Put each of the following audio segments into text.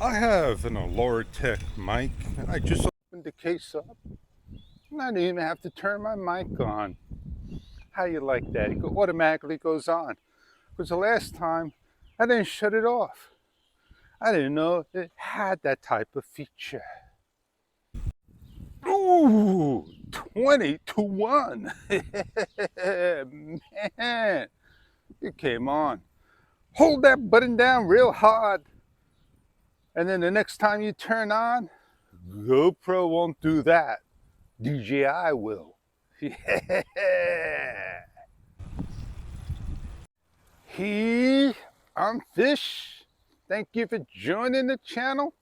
I have an Tech mic. I just opened the case up and I didn't even have to turn my mic on. How you like that? It automatically goes on. Because the last time I didn't shut it off. I didn't know it had that type of feature. Ooh, 20 to 1. Man, it came on. Hold that button down real hard. And then the next time you turn on, GoPro won't do that. DJI will. Yeah. I'm Fish. Thank you for joining the channel.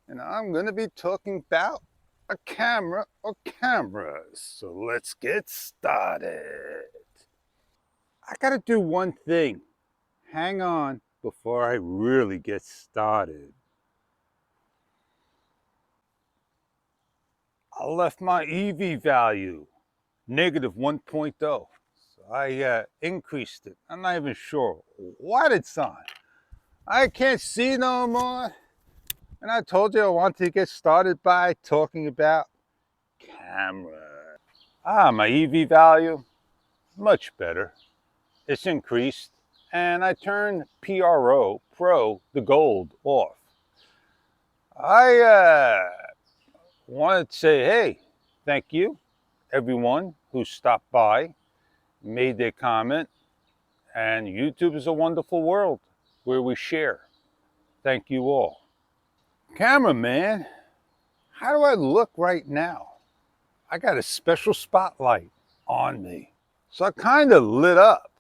And I'm going to be talking about a camera or cameras. So let's get started. I got to do one thing. Hang on before I really get started. I left my EV value negative 1.0. So I increased it. I'm not even sure what it's on. I can't see no more. And I told you I wanted to get started by talking about camera. My EV value, much better. It's increased. And I turned Pro, the gold, off. I wanted to say, hey, thank you, everyone who stopped by, made their comment. And YouTube is a wonderful world where we share. Thank you all. Cameraman, how do I look right now? I got a special spotlight on me. So I kind of lit up.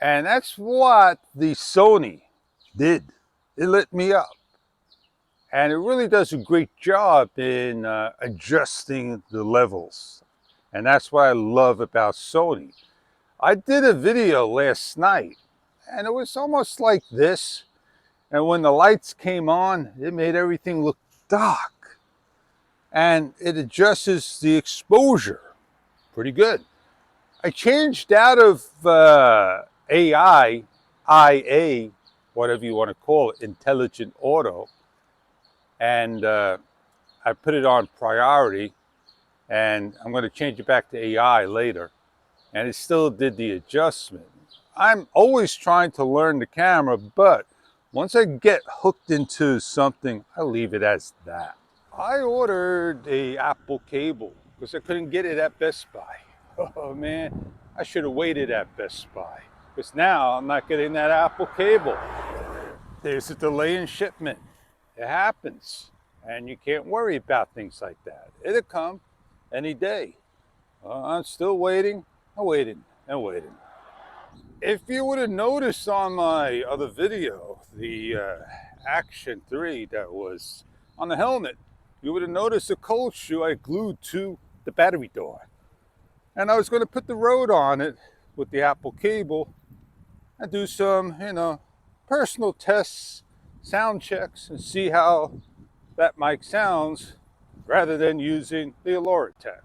And that's what the Sony did. It lit me up. And it really does a great job in adjusting the levels. And that's what I love about Sony. I did a video last night and it was almost like this. And when the lights came on, it made everything look dark. And it adjusts the exposure pretty good. I changed out of AI, IA, whatever you want to call it, Intelligent Auto, and I put it on priority, and I'm going to change it back to AI later, and it still did the adjustment. I'm always trying to learn the camera, but once I get hooked into something, I leave it as that. I ordered a Apple cable because I couldn't get it at Best Buy. Oh man, I should have waited at Best Buy because now I'm not getting that Apple cable. There's a delay in shipment. It happens, and you can't worry about things like that. It'll come any day. I'm still waiting. I'm waiting and waiting. If you would have noticed on my other video, the Action 3 that was on the helmet, you would have noticed a cold shoe I glued to the battery door. And I was going to put the Rode on it with the Apple cable and do some, personal tests, sound checks, and see how that mic sounds rather than using the Tech.